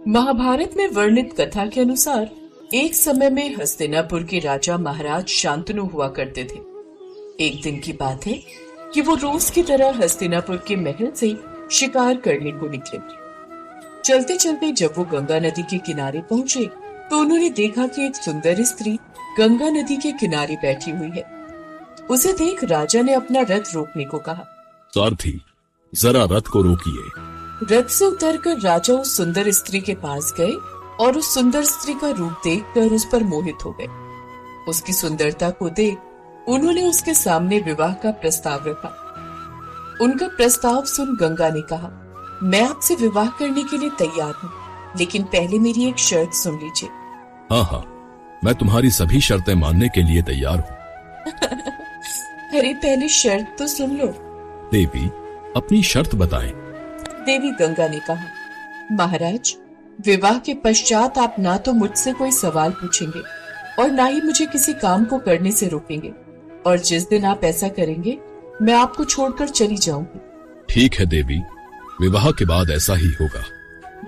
महाभारत में वर्णित कथा के अनुसार एक समय में हस्तिनापुर के राजा महाराज शांतनु हुआ करते थे। एक दिन की बात है कि वो रोज की तरह हस्तिनापुर के महल से शिकार करने को निकले। चलते चलते जब वो गंगा नदी के किनारे पहुंचे तो उन्होंने देखा कि एक सुंदर स्त्री गंगा नदी के किनारे बैठी हुई है। उसे देख राजा ने अपना रथ रोकने को कहा। सारथी, जरा रथ को रोकिए। रथ से उतरकर राजा उस सुंदर स्त्री के पास गए और उस सुंदर स्त्री का रूप देखकर उस पर मोहित हो गए। उसकी सुंदरता को देख उन्होंने उसके सामने विवाह का प्रस्ताव रखा। उनका प्रस्ताव सुन गंगा ने कहा, मैं आपसे विवाह करने के लिए तैयार हूँ, लेकिन पहले मेरी एक शर्त सुन लीजिए। हाँ, मैं तुम्हारी सभी शर्तें मानने के लिए तैयार हूँ। अरे पहले शर्त तो सुन लो। देवी, अपनी शर्त बताएं। देवी गंगा ने कहा, महाराज, विवाह के पश्चात आप ना तो मुझसे कोई सवाल पूछेंगे और ना ही मुझे किसी काम को करने से रोकेंगे, और जिस दिन आप ऐसा करेंगे मैं आपको छोड़कर चली जाऊंगी। ठीक है देवी, विवाह के बाद ऐसा ही होगा।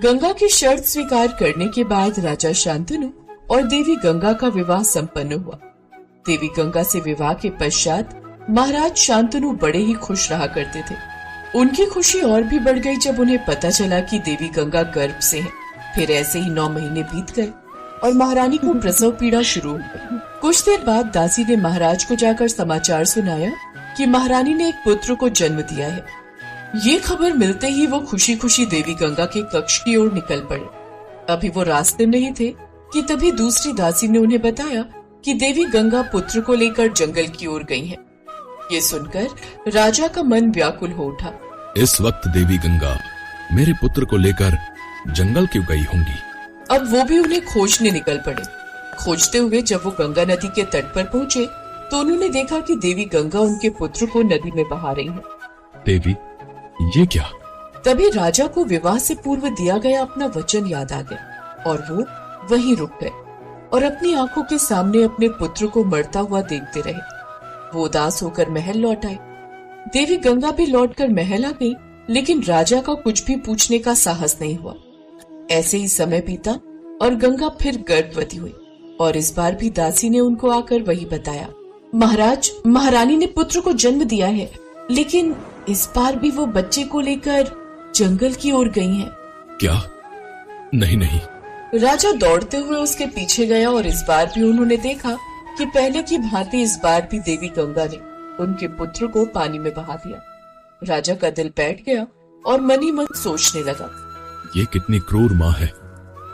गंगा की शर्त स्वीकार करने के बाद राजा शांतनु और देवी गंगा का विवाह संपन्न हुआ। देवी गंगा से विवाह के पश्चात महाराज शांतनु बड़े ही खुश रहा करते थे। उनकी खुशी और भी बढ़ गई जब उन्हें पता चला कि देवी गंगा गर्भ से है। फिर ऐसे ही 9 महीने बीत गए और महारानी को प्रसव पीड़ा शुरू हो गई। कुछ देर बाद दासी ने महाराज को जाकर समाचार सुनाया कि महारानी ने एक पुत्र को जन्म दिया है। ये खबर मिलते ही वो खुशी खुशी देवी गंगा के कक्ष की ओर निकल पड़े। अभी वो रास्ते में ही थे कि तभी दूसरी दासी ने उन्हें बताया कि देवी गंगा पुत्र को लेकर जंगल की ओर गई हैं। ये सुनकर राजा का मन व्याकुल हो उठा। इस वक्त देवी गंगा मेरे पुत्र को लेकर जंगल क्यों गई होंगी? अब वो भी उन्हें खोजने निकल पड़े। खोजते हुए जब वो गंगा नदी के तट पर पहुंचे तो उन्होंने देखा कि देवी गंगा उनके पुत्र को नदी में बहा रही है। देवी, ये क्या? तभी राजा को विवाह से पूर्व दिया गया अपना वचन याद आ गया और वो वहीं रुक गए और अपनी आंखों के सामने अपने पुत्र को मरता हुआ देखते रहे। वो उदास होकर महल लौट आए। देवी गंगा भी लौटकर महल आ गई, लेकिन राजा का कुछ भी पूछने का साहस नहीं हुआ। ऐसे ही समय बीता और गंगा फिर गर्भवती हुई और इस बार भी दासी ने उनको आकर वही बताया। महाराज, महारानी ने पुत्र को जन्म दिया है, लेकिन इस बार भी वो बच्चे को लेकर जंगल की ओर गई हैं। क्या? नहीं नहीं। राजा दौड़ते हुए उसके पीछे गया और इस बार भी उन्होंने देखा कि पहले की भांति इस बार भी देवी गंगा ने उनके पुत्र को पानी में बहा दिया। राजा का दिल बैठ गया और मन ही मन सोचने लगा, ये कितनी क्रूर माँ है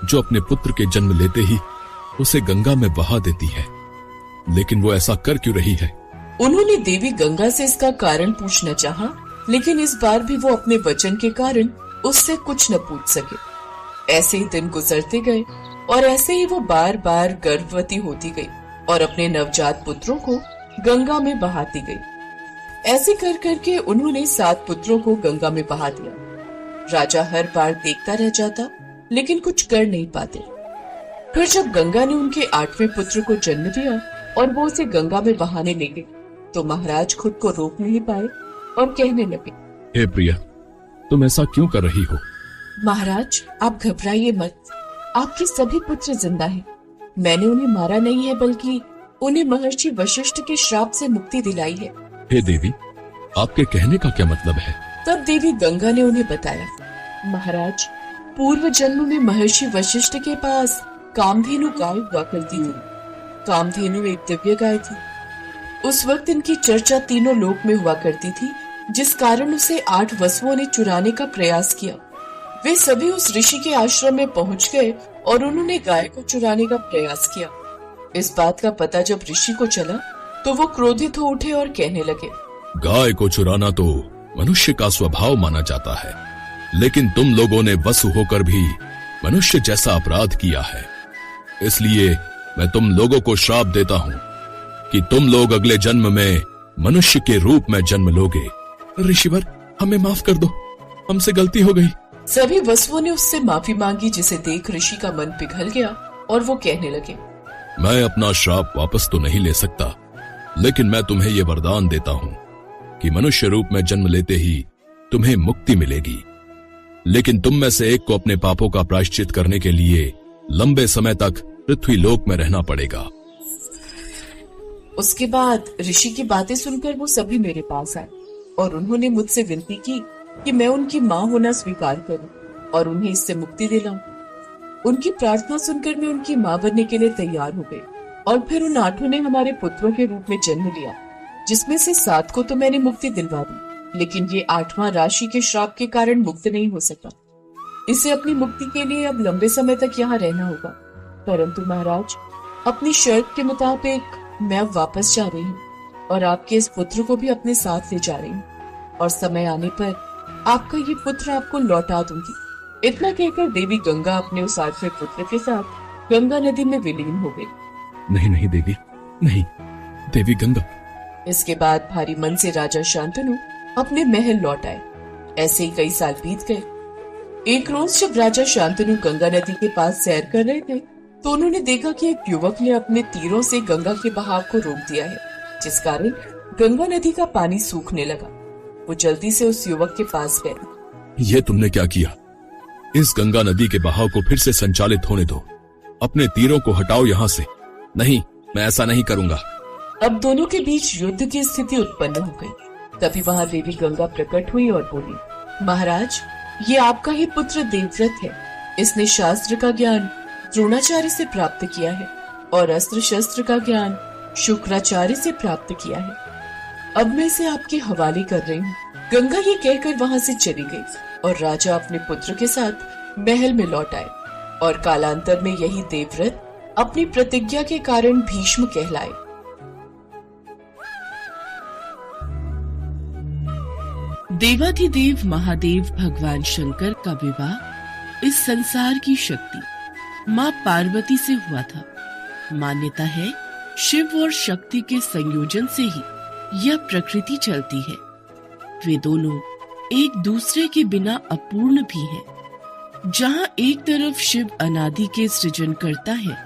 जो अपने पुत्र के जन्म लेते ही उसे गंगा में बहा देती है, लेकिन वो ऐसा कर क्यों रही है? उन्होंने देवी गंगा से इसका कारण पूछना चाहा, लेकिन इस बार भी वो अपने वचन के कारण उससे कुछ न पूछ सके। ऐसे ही दिन गुजरते गए और ऐसे ही वो बार बार गर्भवती होती गई और अपने नवजात पुत्रों को गंगा में बहाती गई। ऐसे कर करके उन्होंने 7 पुत्रों को गंगा में बहा दिया। राजा हर बार देखता रह जाता, लेकिन कुछ कर नहीं पाते। फिर जब गंगा ने उनके 8वें पुत्र को जन्म दिया और वो उसे गंगा में बहाने ले गए, तो महाराज खुद को रोक नहीं पाए और कहने लगे, हे प्रिया, तुम ऐसा क्यों कर रही हो? महाराज, आप घबराइए मत। आपके सभी पुत्र जिंदा हैं। मैंने उन्हें मारा नहीं है, बल्कि उन्हें महर्षि वशिष्ठ के श्राप से मुक्ति दिलाई है। हे देवी, आपके कहने का क्या मतलब है? तब देवी गंगा ने उन्हें बताया, महाराज, पूर्व जन्म में महर्षि वशिष्ठ के पास कामधेनु गाय हुआ करती थी। कामधेनु एक दिव्य गाय थी। उस वक्त इनकी चर्चा तीनों लोक में हुआ करती थी, जिस कारण उसे 8 वसुओं ने चुराने का प्रयास किया। वे सभी उस ऋषि के आश्रम में पहुंच गए और उन्होंने गाय को चुराने का प्रयास किया। इस बात का पता जब ऋषि को चला तो वो क्रोधित हो उठे और कहने लगे, गाय को चुराना तो मनुष्य का स्वभाव माना जाता है, लेकिन तुम लोगों ने वसु होकर भी मनुष्य जैसा अपराध किया है। इसलिए मैं तुम लोगों को श्राप देता हूँ कि तुम लोग अगले जन्म में मनुष्य के रूप में जन्म लोगे। ऋषिवर, हमें माफ कर दो, हमसे गलती हो गई। सभी वसुओं ने उससे माफी मांगी, जिसे देख ऋषि का मन पिघल गया और वो कहने लगे, मैं अपना श्राप वापस तो नहीं ले सकता, लेकिन मैं तुम्हें ये वरदान देता हूँ कि मनुष्य रूप में जन्म लेते ही तुम्हें मुक्ति मिलेगी। लेकिन तुम में से एक को अपने पापों का प्रायश्चित करने के लिए लंबे समय तक पृथ्वी लोक में रहना पड़ेगा। उसके बाद ऋषि की बातें सुनकर वो सभी मेरे पास आए और उन्होंने मुझसे विनती की कि मैं उनकी माँ होना स्वीकार करूं और उन्हें इससे मुक्ति दिलाऊं। उनकी प्रार्थना सुनकर मैं उनकी माँ बनने के लिए तैयार हो गई और फिर उन 8 ने हमारे पुत्रों के रूप में जन्म लिया, जिसमें से 7 को तो मैंने मुक्ति दिलवा दी, लेकिन ये 8वां राशि के श्राप के कारण मुक्त नहीं हो सका। इसे अपनी मुक्ति के लिए अब लंबे समय तक यहाँ रहना होगा। परंतु महाराज, अपनी शर्त के मुताबिक मैं अब वापस जा रही हूँ और आपके इस पुत्र को भी अपने साथ ले जा रही हूँ, और समय आने पर आपका ये पुत्र आपको लौटा दूंगी। इतना कहकर देवी गंगा अपने उस 8वें पुत्र के साथ गंगा नदी में विलीन हो गई। नहीं नहीं देवी, नहीं देवी गंगा। इसके बाद भारी मन से राजा शांतनु अपने महल लौट आए। ऐसे ही कई साल बीत गए। एक रोज जब राजा शांतनु गंगा नदी के पास सैर कर रहे थे तो उन्होंने देखा कि एक युवक ने अपने तीरों से गंगा के बहाव को रोक दिया है, जिस कारण गंगा नदी का पानी सूखने लगा। वो जल्दी से उस युवक के पास गए। ये तुमने क्या किया? इस गंगा नदी के बहाव को फिर से संचालित होने दो। अपने तीरों को हटाओ यहाँ से। नहीं, मैं ऐसा नहीं करूंगा। अब दोनों के बीच युद्ध की स्थिति उत्पन्न हो गई। तभी वहाँ देवी गंगा प्रकट हुई और बोली, महाराज, ये आपका ही पुत्र देवव्रत है। इसने शास्त्र का ज्ञान द्रोणाचार्य से प्राप्त किया है और अस्त्र शस्त्र का ज्ञान शुक्राचार्य से प्राप्त किया है। अब मैं इसे आपके हवाले कर रही हूँ। गंगा ये कहकर वहाँ से चली गई और राजा अपने पुत्र के साथ महल में लौट आए और कालांतर में यही देवव्रत अपनी प्रतिज्ञा के कारण भीष्म कहलाए। देवाधिदेव महादेव भगवान शंकर का विवाह इस संसार की शक्ति माँ पार्वती से हुआ था। मान्यता है शिव और शक्ति के संयोजन से ही यह प्रकृति चलती है। वे दोनों एक दूसरे के बिना अपूर्ण भी हैं। जहाँ एक तरफ शिव अनादि के सृजन करता है,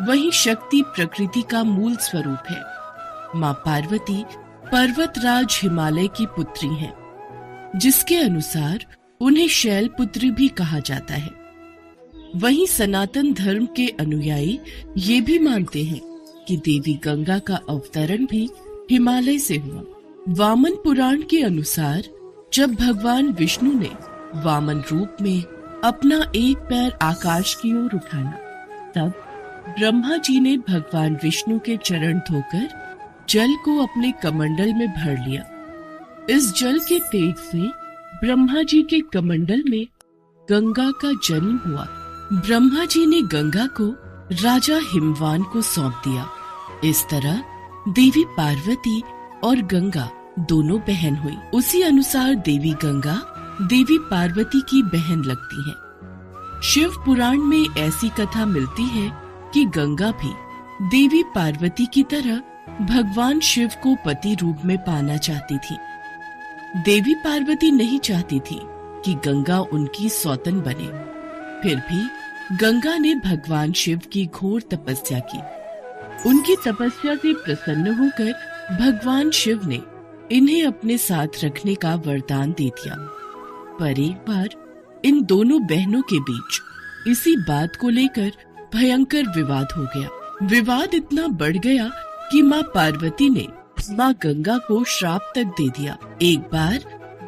वहीं शक्ति प्रकृति का मूल स्वरूप है। माँ पार्वती पर्वतराज हिमालय की पुत्री हैं, जिसके अनुसार उन्हें शैलपुत्री भी कहा जाता है। वहीं सनातन धर्म के अनुयायी ये भी मानते हैं कि देवी गंगा का अवतरण भी हिमालय से हुआ। वामन पुराण के अनुसार जब भगवान विष्णु ने वामन रूप में अपना एक पैर आकाश की ओर उठाया, तब ब्रह्मा जी ने भगवान विष्णु के चरण धोकर जल को अपने कमंडल में भर लिया। इस जल के तेज से ब्रह्मा जी के कमंडल में गंगा का जन्म हुआ। ब्रह्मा जी ने गंगा को राजा हिमवान को सौंप दिया। इस तरह देवी पार्वती और गंगा दोनों बहन हुई। उसी अनुसार देवी गंगा देवी पार्वती की बहन लगती है। शिव पुराण में ऐसी कथा मिलती है कि गंगा भी देवी पार्वती की तरह भगवान शिव को पति रूप में पाना चाहती थी। देवी पार्वती नहीं चाहती थी कि गंगा उनकी सौतन बने। फिर भी गंगा ने भगवान शिव की घोर तपस्या की। उनकी तपस्या से प्रसन्न होकर भगवान शिव ने इन्हें अपने साथ रखने का वरदान दे दिया। पर एक बार इन दोनों बहनों के बीच इसी बात को लेकर भयंकर विवाद हो गया। विवाद इतना बढ़ गया कि माँ पार्वती ने माँ गंगा को श्राप तक दे दिया। एक बार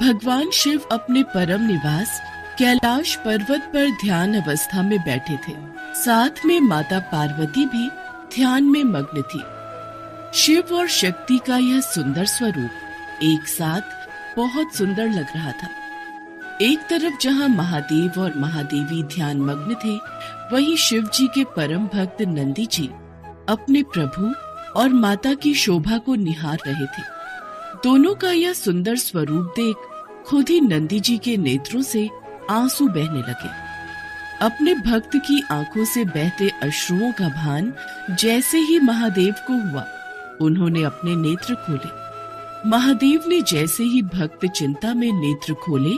भगवान शिव अपने परम निवास कैलाश पर्वत पर ध्यान अवस्था में बैठे थे। साथ में माता पार्वती भी ध्यान में मग्न थी। शिव और शक्ति का यह सुंदर स्वरूप एक साथ बहुत सुंदर लग रहा था। एक तरफ जहाँ महादेव और महादेवी ध्यान मग्न थे, वहीं शिव जी के परम भक्त नंदी जी अपने प्रभु और माता की शोभा को निहार रहे थे। दोनों का यह सुंदर स्वरूप देख खुद ही नंदी जी के नेत्रों से आंसू बहने लगे। अपने भक्त की आंखों से बहते अश्रुओं का भान जैसे ही महादेव को हुआ, उन्होंने अपने नेत्र खोले। महादेव ने जैसे ही भक्त चिंता में नेत्र खोले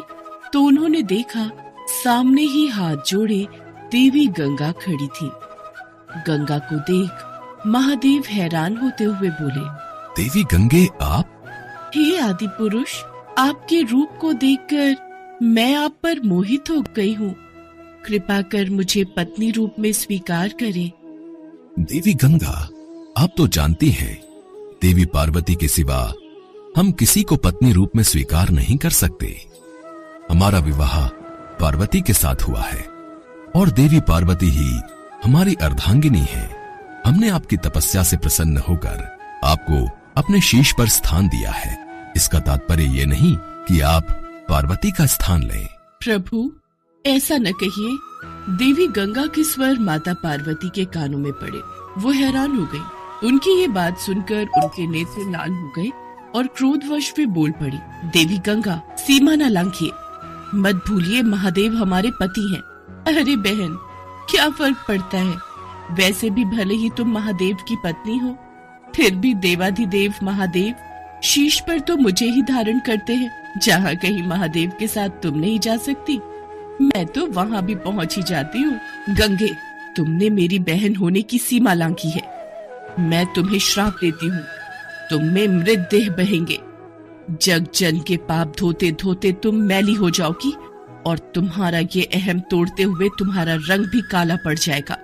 तो उन्होंने देखा सामने ही हाथ जोड़े देवी गंगा खड़ी थी। गंगा को देख महादेव हैरान होते हुए बोले, देवी गंगे आप? हे आदि पुरुष, आपके रूप को देखकर मैं आप पर मोहित हो गई हूँ। कृपा कर मुझे पत्नी रूप में स्वीकार करें। देवी गंगा, आप तो जानती हैं, देवी पार्वती के सिवा हम किसी को पत्नी रूप में स्वीकार नहीं कर सकते। हमारा विवाह पार्वती के साथ हुआ है और देवी पार्वती ही हमारी अर्धांगिनी है। हमने आपकी तपस्या से प्रसन्न होकर आपको अपने शीश पर स्थान दिया है। इसका तात्पर्य ये नहीं कि आप पार्वती का स्थान लें। प्रभु, ऐसा न कहिए। देवी गंगा के स्वर माता पार्वती के कानों में पड़े। वो हैरान हो गई। उनकी ये बात सुनकर उनके नेत्र लाल हो गए और क्रोधवश वे बोल पड़ी। देवी गंगा, सीमा न लांघिए। मत भूलिए महादेव हमारे पति हैं। अरे बहन, क्या फर्क पड़ता है? वैसे भी भले ही तुम महादेव की पत्नी हो, फिर भी देवाधिदेव महादेव शीश पर तो मुझे ही धारण करते हैं। जहाँ कहीं महादेव के साथ तुम नहीं जा सकती, मैं तो वहाँ भी पहुँच ही जाती हूँ। गंगे, तुमने मेरी बहन होने की सीमा लांघी है। मैं तुम्हें श्राप देती हूँ। तुम में मृतदेह बहेंगे। जग जन के पाप धोते धोते तुम मैली हो जाओगी और तुम्हारा ये अहम तोड़ते हुए तुम्हारा रंग भी काला पड़ जाएगा।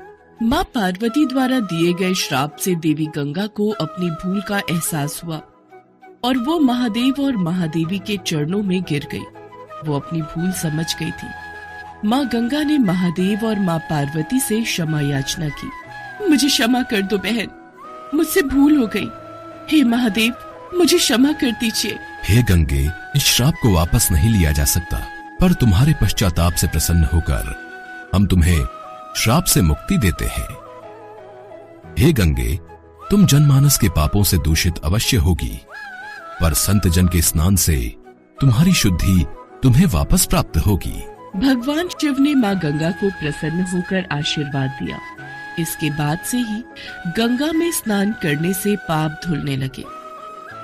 माँ पार्वती द्वारा दिए गए श्राप से देवी गंगा को अपनी भूल का एहसास हुआ और वो महादेव और महादेवी के चरणों में गिर गई। वो अपनी भूल समझ गई थी। माँ गंगा ने महादेव और माँ पार्वती से क्षमा याचना की। मुझे क्षमा कर दो बहन, मुझसे भूल हो गई। हे महादेव, मुझे क्षमा कर दीजिए। हे गंगे, इस श्राप को वापस नहीं लिया जा सकता, पर तुम्हारे पश्चाताप से प्रसन्न होकर हम तुम्हें श्राप से मुक्ति देते हैं। हे गंगे, तुम जनमानस के पापों से दूषित अवश्य होगी, पर संत जन के स्नान से तुम्हारी शुद्धि तुम्हें वापस प्राप्त होगी। भगवान शिव ने माँ गंगा को प्रसन्न होकर आशीर्वाद दिया। इसके बाद से ही गंगा में स्नान करने से पाप धुलने लगे।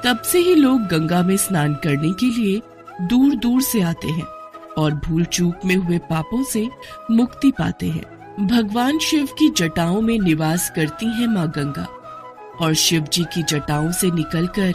तब से ही लोग गंगा में स्नान करने के लिए दूर दूर से आते हैं और भूल चूक में हुए पापों से मुक्ति पाते हैं। भगवान शिव की जटाओं में निवास करती हैं माँ गंगा और शिव जी की जटाओं से निकलकर